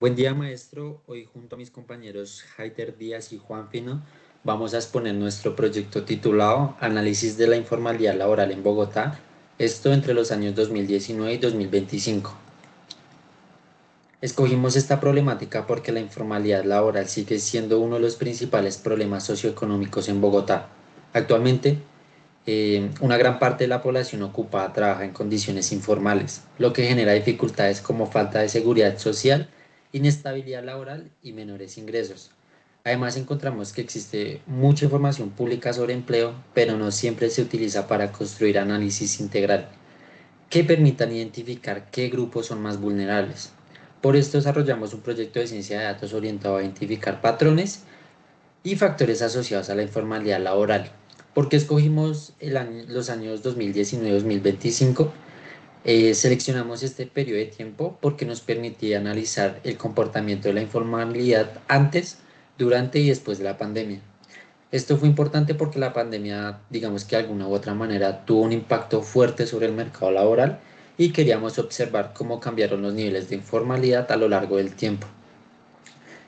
Buen día, maestro. Hoy junto a mis compañeros Haider Díaz y Juan Fino vamos a exponer nuestro proyecto titulado Análisis de la informalidad laboral en Bogotá, esto entre los años 2019 y 2025. Escogimos esta problemática porque la informalidad laboral sigue siendo uno de los principales problemas socioeconómicos en Bogotá. Actualmente, una gran parte de la población ocupada trabaja en condiciones informales, lo que genera dificultades como falta de seguridad social, inestabilidad laboral y menores ingresos. Además, encontramos que existe mucha información pública sobre empleo, pero no siempre se utiliza para construir análisis integral que permitan identificar qué grupos son más vulnerables. Por esto desarrollamos un proyecto de ciencia de datos orientado a identificar patrones y factores asociados a la informalidad laboral. ¿Por qué escogimos los años 2019-2025? Seleccionamos este periodo de tiempo porque nos permitía analizar el comportamiento de la informalidad antes, durante y después de la pandemia. Esto fue importante porque la pandemia, digamos que de alguna u otra manera, tuvo un impacto fuerte sobre el mercado laboral y queríamos observar cómo cambiaron los niveles de informalidad a lo largo del tiempo.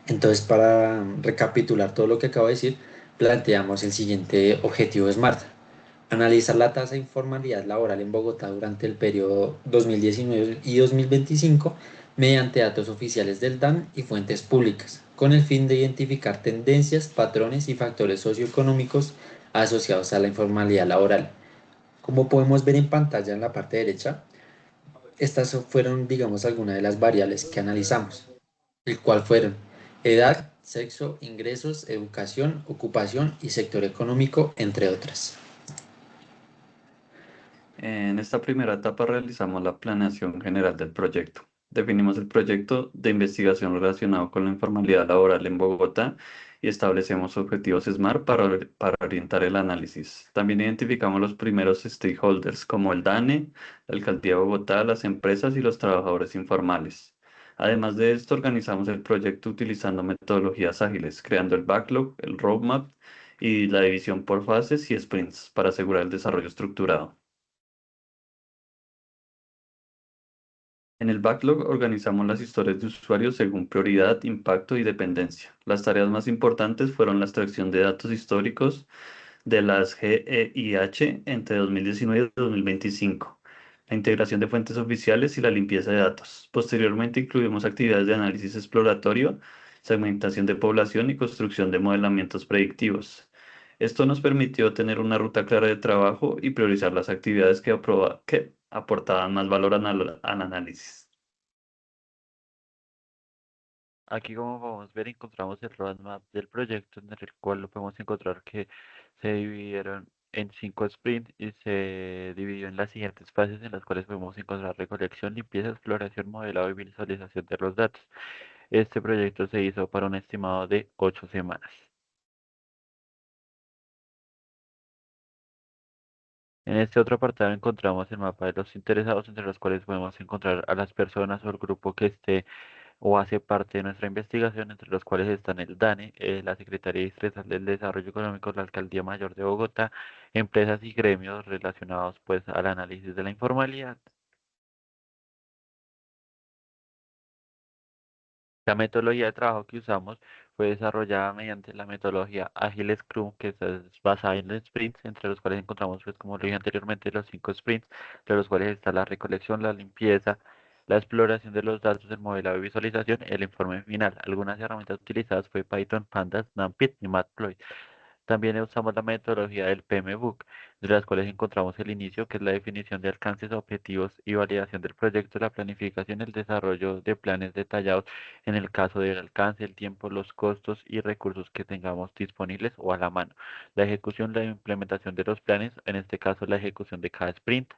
Entonces, para recapitular todo lo que acabo de decir, planteamos el siguiente objetivo SMART: analizar la tasa de informalidad laboral en Bogotá durante el periodo 2019 y 2025 mediante datos oficiales del DAN y fuentes públicas, con el fin de identificar tendencias, patrones y factores socioeconómicos asociados a la informalidad laboral. Como podemos ver en pantalla en la parte derecha, estas fueron, digamos, algunas de las variables que analizamos, el cual fueron edad, sexo, ingresos, educación, ocupación y sector económico, entre otras. En esta primera etapa realizamos la planeación general del proyecto. Definimos el proyecto de investigación relacionado con la informalidad laboral en Bogotá y establecemos objetivos SMART para orientar el análisis. También identificamos los primeros stakeholders como el DANE, la Alcaldía de Bogotá, las empresas y los trabajadores informales. Además de esto, organizamos el proyecto utilizando metodologías ágiles, creando el backlog, el roadmap y la división por fases y sprints para asegurar el desarrollo estructurado. En el backlog organizamos las historias de usuarios según prioridad, impacto y dependencia. Las tareas más importantes fueron la extracción de datos históricos de las GEIH entre 2019 y 2025, la integración de fuentes oficiales y la limpieza de datos. Posteriormente incluimos actividades de análisis exploratorio, segmentación de población y construcción de modelamientos predictivos. Esto nos permitió tener una ruta clara de trabajo y priorizar las actividades que aportaban más valor al análisis. Aquí, como podemos ver, encontramos el roadmap del proyecto en el cual lo podemos encontrar que se dividieron en 5 sprints y se dividió en las siguientes fases en las cuales podemos encontrar recolección, limpieza, exploración, modelado y visualización de los datos. Este proyecto se hizo para un estimado de 8 semanas. En este otro apartado encontramos el mapa de los interesados, entre los cuales podemos encontrar a las personas o el grupo que esté o hace parte de nuestra investigación, entre los cuales están el DANE, la Secretaría Distrital del Desarrollo Económico, la Alcaldía Mayor de Bogotá, empresas y gremios relacionados pues al análisis de la informalidad. La metodología de trabajo que usamos fue desarrollada mediante la metodología Agile Scrum, que es basada en los sprints, entre los cuales encontramos, pues como lo dije anteriormente, los 5 sprints, entre los cuales está la recolección, la limpieza, la exploración de los datos, el modelado y visualización, el informe final. Algunas herramientas utilizadas fue Python, Pandas, NumPy y Matplotlib. También usamos la metodología del PMBOK, de las cuales encontramos el inicio, que es la definición de alcances, objetivos y validación del proyecto, la planificación, el desarrollo de planes detallados en el caso del alcance, el tiempo, los costos y recursos que tengamos disponibles o a la mano. La ejecución, la implementación de los planes, en este caso la ejecución de cada sprint,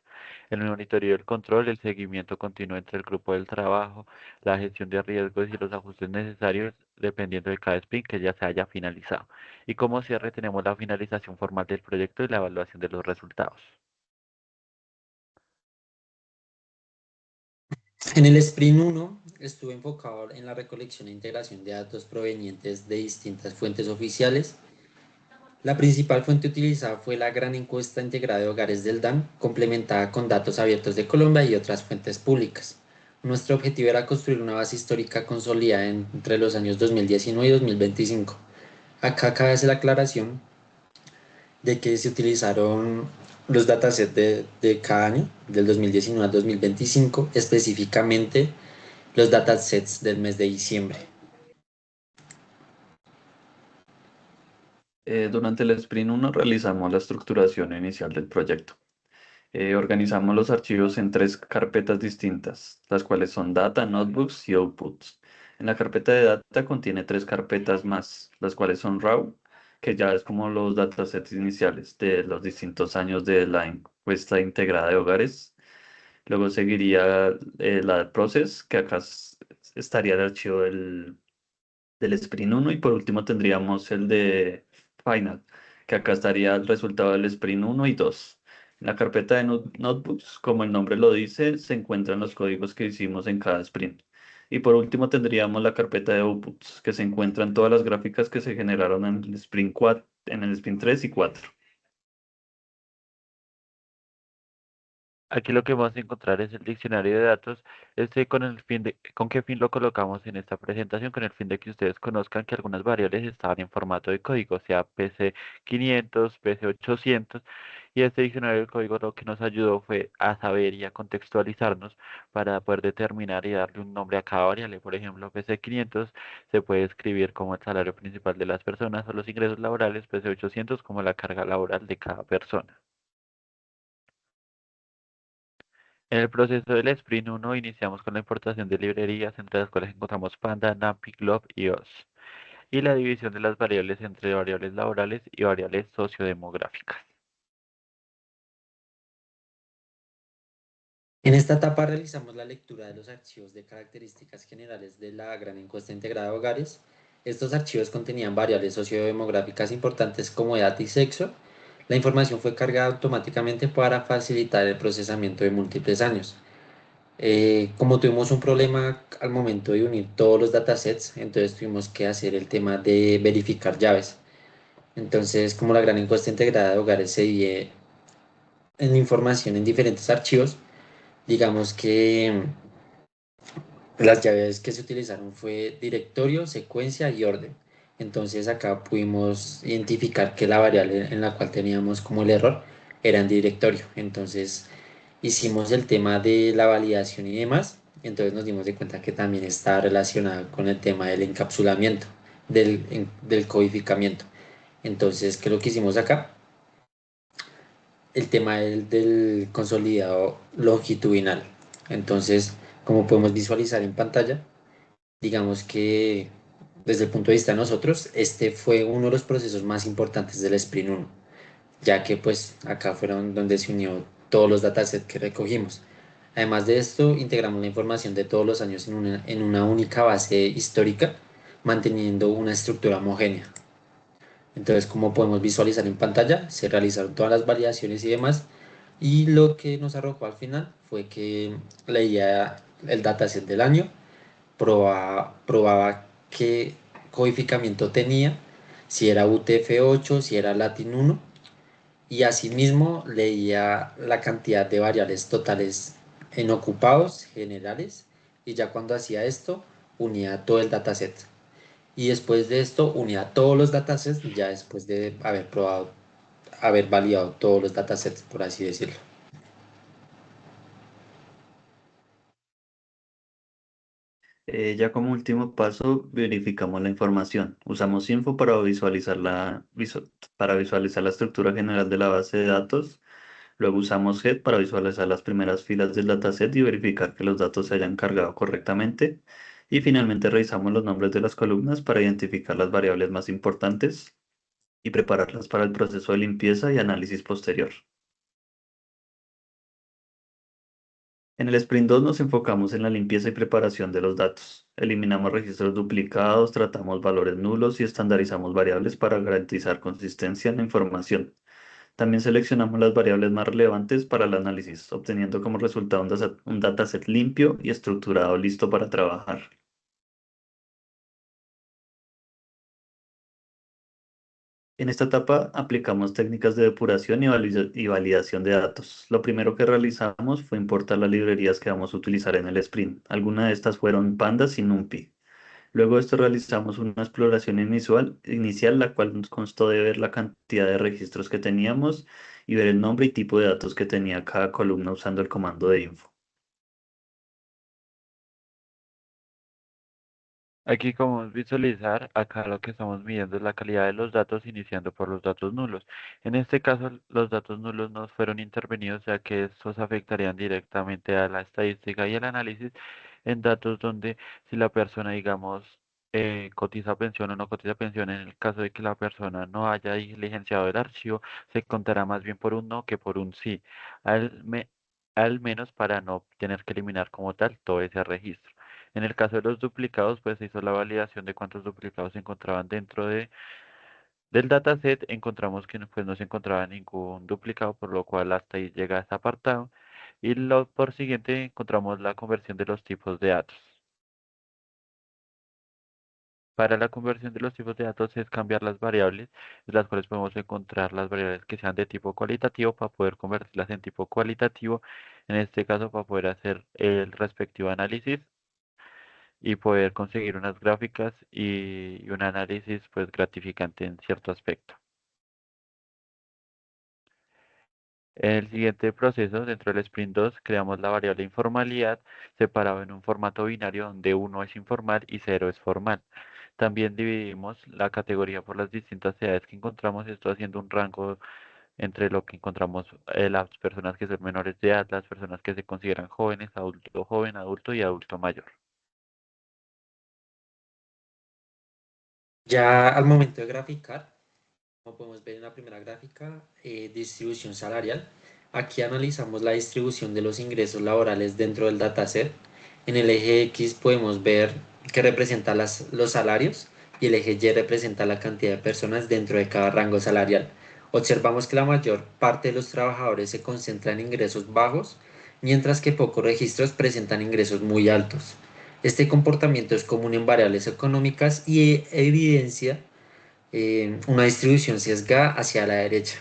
el monitoreo y el control, el seguimiento continuo entre el grupo del trabajo, la gestión de riesgos y los ajustes necesarios dependiendo de cada sprint que ya se haya finalizado. Y como cierre tenemos la finalización formal del proyecto y la evaluación de los resultados. En el Sprint 1 estuve enfocado en la recolección e integración de datos provenientes de distintas fuentes oficiales. La principal fuente utilizada fue la gran encuesta integrada de hogares del DAN, complementada con datos abiertos de Colombia y otras fuentes públicas. Nuestro objetivo era construir una base histórica consolidada entre los años 2019 y 2025. Acá cabe hacer la aclaración de que se utilizaron los datasets de cada año, del 2019 al 2025, específicamente los datasets del mes de diciembre. Durante el Sprint 1 realizamos la estructuración inicial del proyecto. Organizamos los archivos en tres carpetas distintas, las cuales son Data, Notebooks y Outputs. En la carpeta de Data contiene tres carpetas más, las cuales son RAW, que ya es como los datasets iniciales de los distintos años de la encuesta integrada de hogares. Luego seguiría la Process, que acá estaría el archivo del Sprint 1 y por último tendríamos el de Final, que acá estaría el resultado del Sprint 1 y 2. En la carpeta de Notebooks, como el nombre lo dice, se encuentran los códigos que hicimos en cada sprint. Y por último tendríamos la carpeta de Outputs, que se encuentran todas las gráficas que se generaron en el Sprint 4, en el Sprint 3 y 4. Aquí lo que vamos a encontrar es el diccionario de datos. ¿Con qué fin lo colocamos en esta presentación? Con el fin de que ustedes conozcan que algunas variables estaban en formato de código, sea PC500, PC800, y este diccionario de código lo que nos ayudó fue a saber y a contextualizarnos para poder determinar y darle un nombre a cada variable. Por ejemplo, PC500 se puede escribir como el salario principal de las personas o los ingresos laborales, PC800 como la carga laboral de cada persona. En el proceso del Sprint 1 iniciamos con la importación de librerías, entre las cuales encontramos Panda, NumPy, Glob y OS, y la división de las variables entre variables laborales y variables sociodemográficas. En esta etapa realizamos la lectura de los archivos de características generales de la gran encuesta integrada de hogares. Estos archivos contenían variables sociodemográficas importantes como edad y sexo. La información fue cargada automáticamente para facilitar el procesamiento de múltiples años. Como tuvimos un problema al momento de unir todos los datasets, entonces tuvimos que hacer el tema de verificar llaves. Entonces, como la gran encuesta integrada de hogares se divide en información en diferentes archivos, digamos que las llaves que se utilizaron fue directorio, secuencia y orden. Entonces acá pudimos identificar que la variable en la cual teníamos como el error era en directorio. Entonces hicimos el tema de la validación y demás. Entonces nos dimos de cuenta que también está relacionado con el tema del encapsulamiento, del codificamiento. Entonces, ¿qué es lo que hicimos acá? El tema del consolidado longitudinal. Entonces, como podemos visualizar en pantalla, digamos que desde el punto de vista de nosotros, este fue uno de los procesos más importantes del Sprint 1, ya que pues acá fueron donde se unió todos los datasets que recogimos. Además de esto, integramos la información de todos los años en una única base histórica, manteniendo una estructura homogénea. Entonces, como podemos visualizar en pantalla, se realizaron todas las validaciones y demás, y lo que nos arrojó al final fue que leía el dataset del año, probaba qué codificamiento tenía, si era UTF-8, si era Latin 1, y asimismo leía la cantidad de variables totales en ocupados generales, y ya cuando hacía esto, unía todo el dataset. Y después de esto, unía todos los datasets, ya después de haber probado, haber validado todos los datasets, por así decirlo. Ya como último paso, verificamos la información. Usamos Info para para visualizar la estructura general de la base de datos. Luego usamos Head para visualizar las primeras filas del dataset y verificar que los datos se hayan cargado correctamente. Y finalmente revisamos los nombres de las columnas para identificar las variables más importantes y prepararlas para el proceso de limpieza y análisis posterior. En el Sprint 2 nos enfocamos en la limpieza y preparación de los datos. Eliminamos registros duplicados, tratamos valores nulos y estandarizamos variables para garantizar consistencia en la información. También seleccionamos las variables más relevantes para el análisis, obteniendo como resultado un dataset limpio y estructurado listo para trabajar. En esta etapa aplicamos técnicas de depuración y validación de datos. Lo primero que realizamos fue importar las librerías que vamos a utilizar en el sprint. Algunas de estas fueron Pandas y NumPy. Luego de esto realizamos una exploración inicial, la cual nos constó de ver la cantidad de registros que teníamos y ver el nombre y tipo de datos que tenía cada columna usando el comando de info. Aquí como podemos visualizar, acá lo que estamos midiendo es la calidad de los datos iniciando por los datos nulos. En este caso, los datos nulos no fueron intervenidos ya que estos afectarían directamente a la estadística y el análisis en datos donde si la persona, digamos, cotiza pensión o no cotiza pensión, en el caso de que la persona no haya diligenciado el archivo, se contará más bien por un no que por un sí, al, me- al menos para no tener que eliminar como tal todo ese registro. En el caso de los duplicados, pues se hizo la validación de cuántos duplicados se encontraban del dataset. Encontramos que pues, no se encontraba ningún duplicado, por lo cual hasta ahí llega este apartado. Y por siguiente encontramos la conversión de los tipos de datos. Para la conversión de los tipos de datos es cambiar las variables, en las cuales podemos encontrar las variables que sean de tipo cualitativo para poder convertirlas en tipo cualitativo, en este caso para poder hacer el respectivo análisis y poder conseguir unas gráficas y un análisis pues gratificante en cierto aspecto. En el siguiente proceso, dentro del sprint 2, creamos la variable informalidad separado en un formato binario donde uno es informal y cero es formal. También dividimos la categoría por las distintas edades que encontramos, esto haciendo un rango entre lo que encontramos las personas que son menores de edad, las personas que se consideran jóvenes, adulto joven, adulto y adulto mayor. Ya al momento de graficar, como podemos ver en la primera gráfica, distribución salarial, aquí analizamos la distribución de los ingresos laborales dentro del dataset. En el eje X podemos ver que representa los salarios y el eje Y representa la cantidad de personas dentro de cada rango salarial. Observamos que la mayor parte de los trabajadores se concentra en ingresos bajos, mientras que pocos registros presentan ingresos muy altos. Este comportamiento es común en variables económicas y evidencia una distribución sesgada hacia la derecha.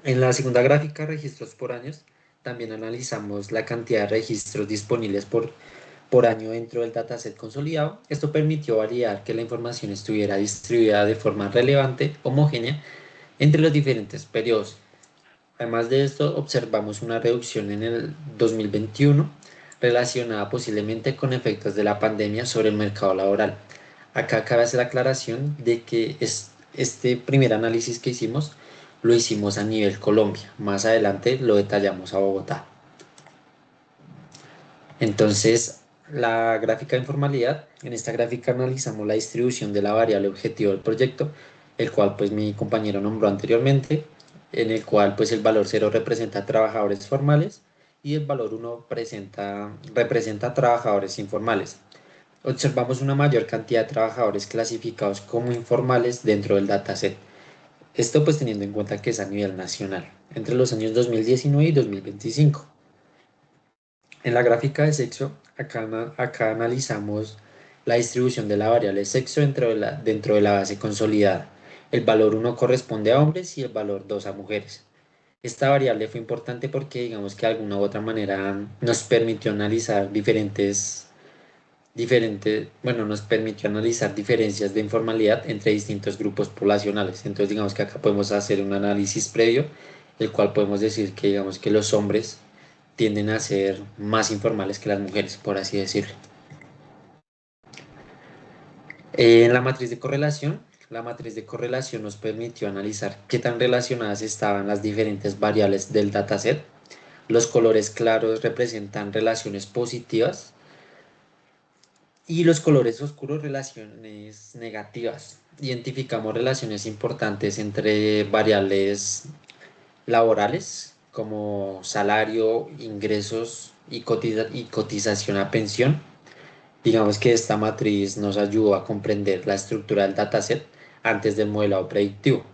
En la segunda gráfica, registros por años, también analizamos la cantidad de registros disponibles por año dentro del dataset consolidado. Esto permitió validar que la información estuviera distribuida de forma relevante, homogénea, entre los diferentes periodos. Además de esto, observamos una reducción en el 2021 relacionada posiblemente con efectos de la pandemia sobre el mercado laboral. Acá cabe hacer la aclaración de que este primer análisis que hicimos lo hicimos a nivel Colombia. Más adelante lo detallamos a Bogotá. Entonces, la gráfica de informalidad, en esta gráfica analizamos la distribución de la variable objetivo del proyecto, el cual pues mi compañero nombró anteriormente, en el cual pues el valor cero representa trabajadores formales y el valor uno representa trabajadores informales. Observamos una mayor cantidad de trabajadores clasificados como informales dentro del dataset. Esto pues teniendo en cuenta que es a nivel nacional, entre los años 2019 y 2025. En la gráfica de sexo, acá analizamos la distribución de la variable sexo dentro de la base consolidada. El valor uno corresponde a hombres y el valor 2 a mujeres. Esta variable fue importante porque digamos que de alguna u otra manera nos permitió analizar bueno, nos permitió analizar diferencias de informalidad entre distintos grupos poblacionales. Entonces, digamos que acá podemos hacer un análisis previo, el cual podemos decir que, digamos que los hombres tienden a ser más informales que las mujeres, por así decirlo. En la matriz de correlación nos permitió analizar qué tan relacionadas estaban las diferentes variables del dataset. Los colores claros representan relaciones positivas y los colores oscuros relaciones negativas. Identificamos relaciones importantes entre variables laborales como salario, ingresos y cotización a pensión. Digamos que esta matriz nos ayudó a comprender la estructura del dataset antes del modelado predictivo.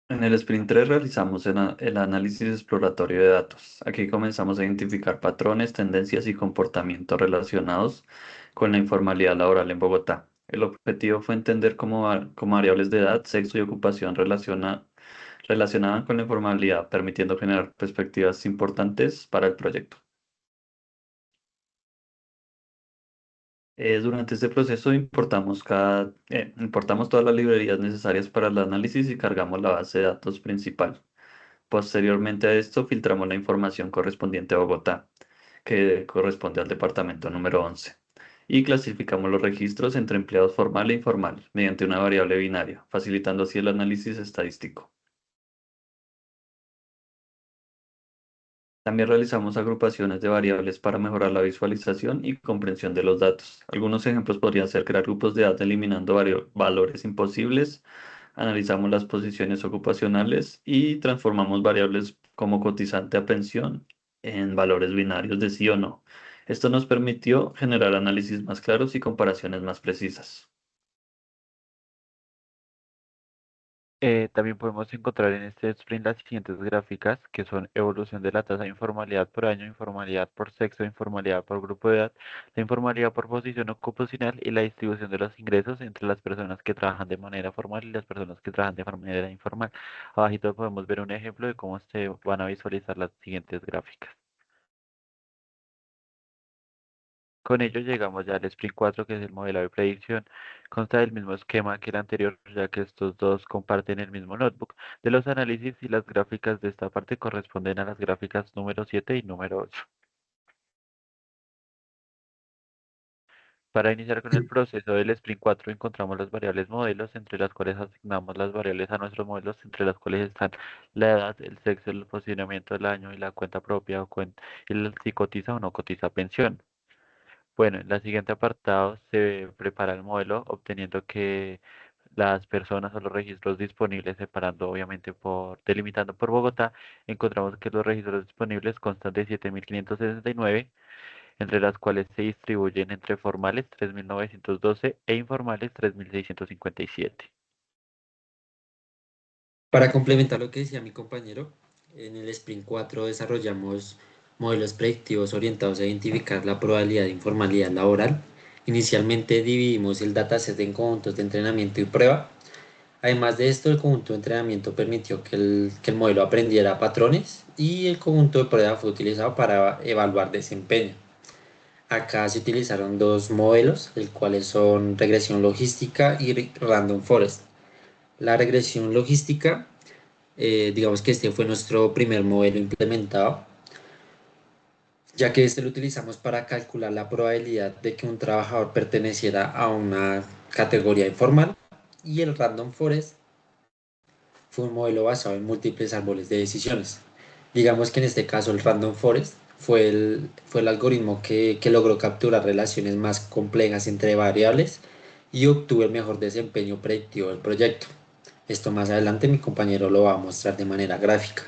En el sprint 3 realizamos el análisis exploratorio de datos. Aquí comenzamos a identificar patrones, tendencias y comportamientos relacionados con la informalidad laboral en Bogotá. El objetivo fue entender cómo variables de edad, sexo y ocupación relacionaban con la informalidad, permitiendo generar perspectivas importantes para el proyecto. Durante este proceso importamos todas las librerías necesarias para el análisis y cargamos la base de datos principal. Posteriormente a esto, filtramos la información correspondiente a Bogotá, que corresponde al departamento número 11, y clasificamos los registros entre empleados formal e informal mediante una variable binaria, facilitando así el análisis estadístico. También realizamos agrupaciones de variables para mejorar la visualización y comprensión de los datos. Algunos ejemplos podrían ser crear grupos de datos eliminando valores imposibles, analizamos las posiciones ocupacionales y transformamos variables como cotizante a pensión en valores binarios de sí o no. Esto nos permitió generar análisis más claros y comparaciones más precisas. También podemos encontrar en este sprint las siguientes gráficas, que son evolución de la tasa de informalidad por año, informalidad por sexo, informalidad por grupo de edad, la informalidad por posición ocupacional y la distribución de los ingresos entre las personas que trabajan de manera formal y las personas que trabajan de manera informal. Abajito podemos ver un ejemplo de cómo se van a visualizar las siguientes gráficas. Con ello llegamos ya al sprint 4, que es el modelado de predicción. Consta del mismo esquema que el anterior, ya que estos dos comparten el mismo notebook. De los análisis y las gráficas de esta parte corresponden a las gráficas número 7 y número 8. Para iniciar con el proceso del sprint 4 encontramos las variables modelos, entre las cuales asignamos las variables a nuestros modelos, entre las cuales están la edad, el sexo, el posicionamiento del año y la cuenta propia o cuenta, y si cotiza o no cotiza pensión. Bueno, en el siguiente apartado se prepara el modelo obteniendo que las personas o los registros disponibles, separando obviamente delimitando por Bogotá, encontramos que los registros disponibles constan de 7.569, entre las cuales se distribuyen entre formales 3.912 e informales 3.657. Para complementar lo que decía mi compañero, en el Sprint 4 desarrollamos modelos predictivos orientados a identificar la probabilidad de informalidad laboral. Inicialmente dividimos el dataset en conjuntos de entrenamiento y prueba. Además de esto, el conjunto de entrenamiento permitió que el modelo aprendiera patrones y el conjunto de prueba fue utilizado para evaluar desempeño. Acá se utilizaron dos modelos, el cuales son regresión logística y random forest. La regresión logística, digamos que este fue nuestro primer modelo implementado, ya que este lo utilizamos para calcular la probabilidad de que un trabajador perteneciera a una categoría informal, y el random forest fue un modelo basado en múltiples árboles de decisiones. Digamos que en este caso el random forest fue el algoritmo que logró capturar relaciones más complejas entre variables y obtuvo el mejor desempeño predictivo del proyecto. Esto más adelante mi compañero lo va a mostrar de manera gráfica.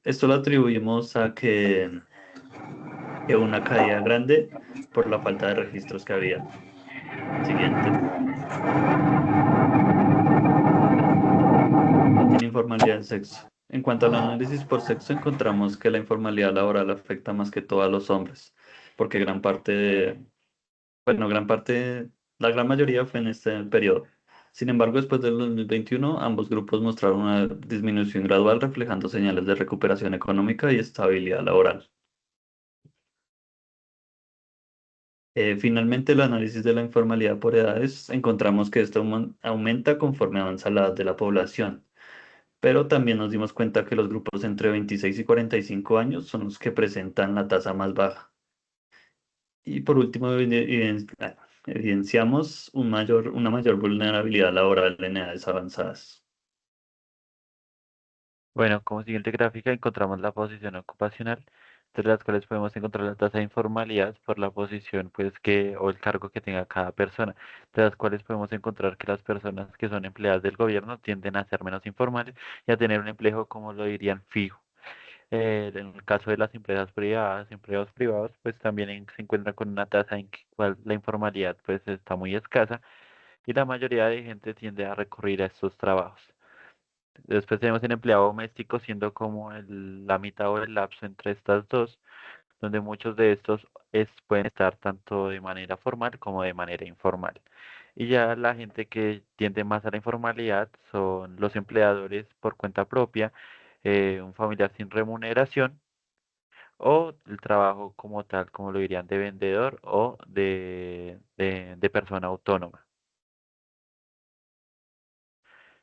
Esto lo atribuimos a que una caída grande por la falta de registros que había. Siguiente. No tiene informalidad en sexo. En cuanto al análisis por sexo, encontramos que la informalidad laboral afecta más que todo a los hombres, porque la gran mayoría fue en este periodo. Sin embargo, después del 2021, ambos grupos mostraron una disminución gradual, reflejando señales de recuperación económica y estabilidad laboral. Finalmente, el análisis de la informalidad por edades, encontramos que esto aumenta conforme avanza la edad de la población, pero también nos dimos cuenta que los grupos entre 26 y 45 años son los que presentan la tasa más baja. Y por último, evidenciamos una mayor vulnerabilidad laboral en edades avanzadas. Bueno, como siguiente gráfica encontramos la posición ocupacional. entre las cuales podemos encontrar la tasa de informalidad por la posición pues o el cargo que tenga cada persona, de las cuales podemos encontrar que las personas que son empleadas del gobierno tienden a ser menos informales y a tener un empleo, como lo dirían, fijo. En el caso de las empresas privadas, empleados privados, pues también se encuentran con una tasa en que cual la informalidad pues está muy escasa y la mayoría de gente tiende a recurrir a estos trabajos. Después tenemos el empleado doméstico siendo como la mitad o el lapso entre estas dos, donde muchos de estos pueden estar tanto de manera formal como de manera informal. Y ya la gente que tiende más a la informalidad son los empleadores por cuenta propia, un familiar sin remuneración o el trabajo como tal, como lo dirían, de vendedor o de persona autónoma.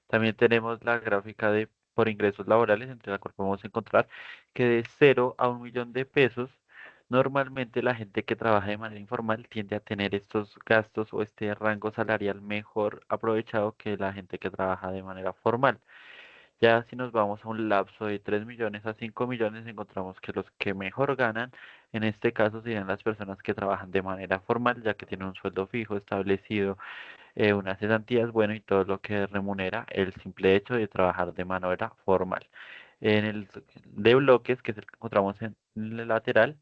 También tenemos la gráfica de por ingresos laborales, entre la cual podemos encontrar que de 0 a 1 millón de pesos, normalmente la gente que trabaja de manera informal tiende a tener estos gastos o este rango salarial mejor aprovechado que la gente que trabaja de manera formal. Ya si nos vamos a un lapso de 3 millones a 5 millones, encontramos que los que mejor ganan en este caso serían las personas que trabajan de manera formal, ya que tienen un sueldo fijo establecido, unas cesantías, bueno, y todo lo que remunera el simple hecho de trabajar de manera formal. En el de bloques, que es el que encontramos en el lateral,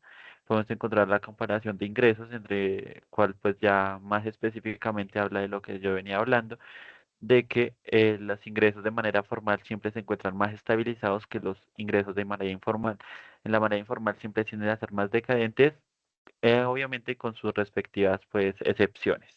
podemos encontrar la comparación de ingresos, entre cual pues ya más específicamente habla de lo que yo venía hablando, de que los ingresos de manera formal siempre se encuentran más estabilizados que los ingresos de manera informal. En la manera informal siempre tienden a ser más decadentes, obviamente con sus respectivas pues excepciones.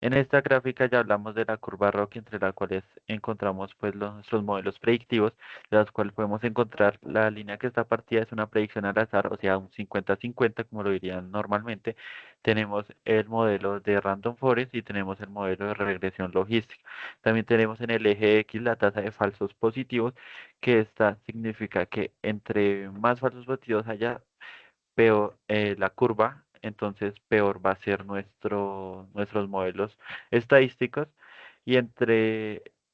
En esta gráfica ya hablamos de la curva ROC, entre la cuales encontramos pues nuestros modelos predictivos, de los cuales podemos encontrar la línea que está partida es una predicción al azar, o sea, un 50-50, como lo dirían normalmente. Tenemos el modelo de Random Forest y tenemos el modelo de regresión logística. También tenemos en el eje X la tasa de falsos positivos, que esta significa que entre más falsos positivos haya, peor la curva, entonces peor va a ser nuestros modelos estadísticos. Y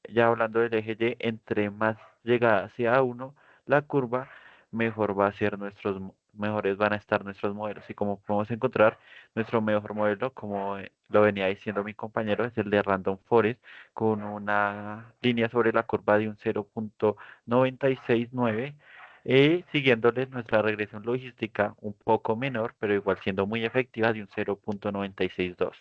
ya hablando del eje Y, entre más llegada hacia uno la curva, mejor va a ser mejores van a estar nuestros modelos. Y como podemos encontrar, nuestro mejor modelo, como lo venía diciendo mi compañero, es el de Random Forest, con una línea sobre la curva de un 0,969 y siguiéndole nuestra regresión logística un poco menor, pero igual siendo muy efectiva de un 0,962.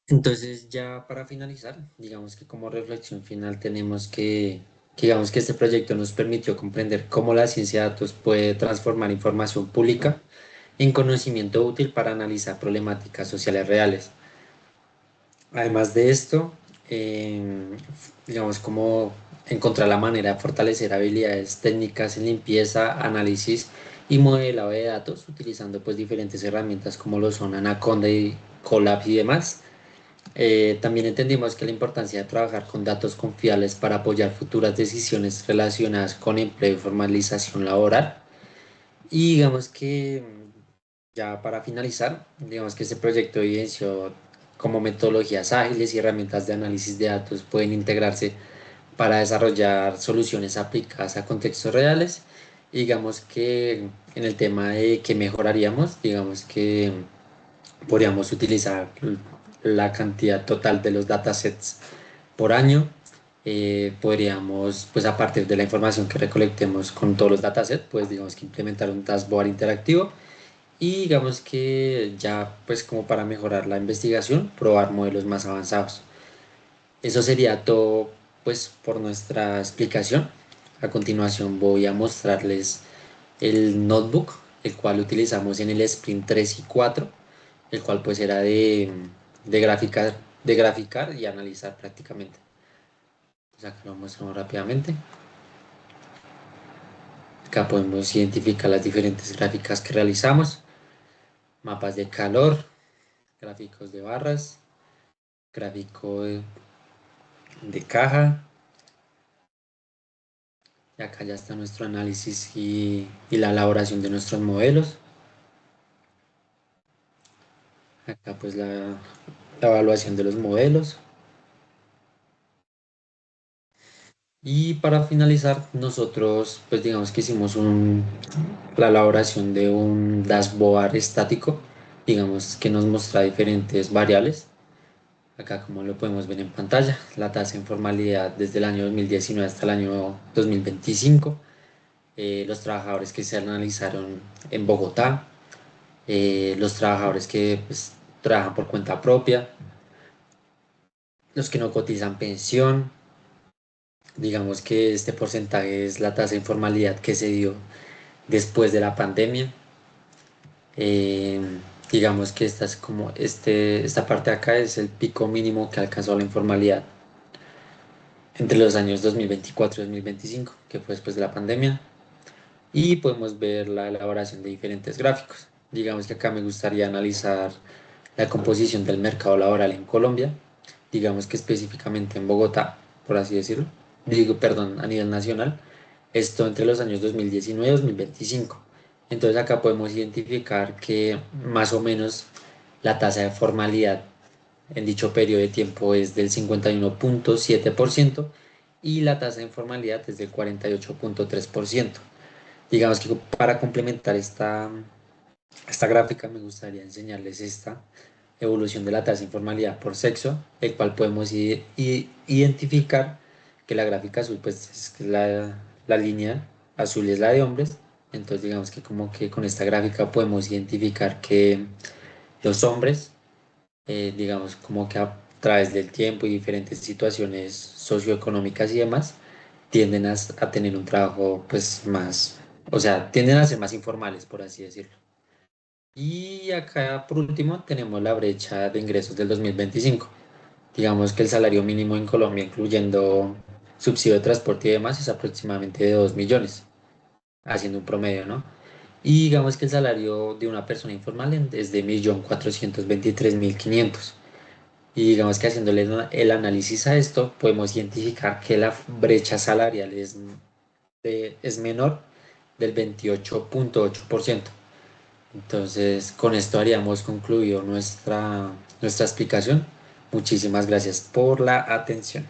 Entonces, ya para finalizar, digamos que como reflexión final tenemos que digamos que este proyecto nos permitió comprender cómo la ciencia de datos puede transformar información pública en conocimiento útil para analizar problemáticas sociales reales. Además de esto, digamos como encontrar la manera de fortalecer habilidades técnicas en limpieza, análisis y modelado de datos utilizando pues diferentes herramientas como lo son Anaconda y Colab y demás. También entendimos que la importancia de trabajar con datos confiables para apoyar futuras decisiones relacionadas con empleo y formalización laboral. Y digamos que ya para finalizar, digamos que este proyecto evidenció cómo metodologías ágiles y herramientas de análisis de datos pueden integrarse para desarrollar soluciones aplicadas a contextos reales. Y digamos que en el tema de qué mejoraríamos, digamos que podríamos utilizar la cantidad total de los datasets por año. Podríamos, pues a partir de la información que recolectemos con todos los datasets, pues digamos que implementar un dashboard interactivo y digamos que ya pues como para mejorar la investigación, probar modelos más avanzados. Eso sería todo pues por nuestra explicación. A continuación voy a mostrarles el notebook, el cual utilizamos en el sprint 3 y 4, el cual pues era de graficar y analizar prácticamente. Pues acá lo muestro rápidamente. Acá podemos identificar las diferentes gráficas que realizamos, mapas de calor, gráficos de barras, gráfico de caja. Y acá ya está nuestro análisis y la elaboración de nuestros modelos. Acá pues la evaluación de los modelos. Y para finalizar, nosotros pues digamos que hicimos la elaboración de un dashboard estático, digamos que nos muestra diferentes variables. Acá como lo podemos ver en pantalla, la tasa de informalidad desde el año 2019 hasta el año 2025, los trabajadores que se analizaron en Bogotá, los trabajadores que pues, trabajan por cuenta propia, los que no cotizan pensión. Digamos que este porcentaje es la tasa de informalidad que se dio después de la pandemia. Eh, digamos que esta es como esta parte de acá es el pico mínimo que alcanzó la informalidad entre los años 2024 y 2025, que fue después de la pandemia. Y podemos ver la elaboración de diferentes gráficos. Digamos que acá me gustaría analizar la composición del mercado laboral en Colombia, digamos que específicamente en Bogotá, por así decirlo, digo, perdón, a nivel nacional, esto entre los años 2019 y 2025. Entonces acá podemos identificar que más o menos la tasa de formalidad en dicho periodo de tiempo es del 51,7% y la tasa de informalidad es del 48,3%. Digamos que para complementar esta gráfica me gustaría enseñarles esta evolución de la tasa de informalidad por sexo, el cual podemos identificar que la gráfica azul pues es la línea azul es la de hombres, entonces digamos que como que con esta gráfica podemos identificar que los hombres, digamos como que a través del tiempo y diferentes situaciones socioeconómicas y demás, tienden a tener un trabajo pues más, o sea, tienden a ser más informales, por así decirlo. Y acá por último tenemos la brecha de ingresos del 2025. Digamos que el salario mínimo en Colombia, incluyendo subsidio de transporte y demás, es aproximadamente de 2 millones, haciendo un promedio, ¿no? Y digamos que el salario de una persona informal es de 1.423.500. Y digamos que haciéndole el análisis a esto, podemos identificar que la brecha salarial es menor del 28,8%. Entonces, con esto haríamos concluido nuestra explicación. Muchísimas gracias por la atención.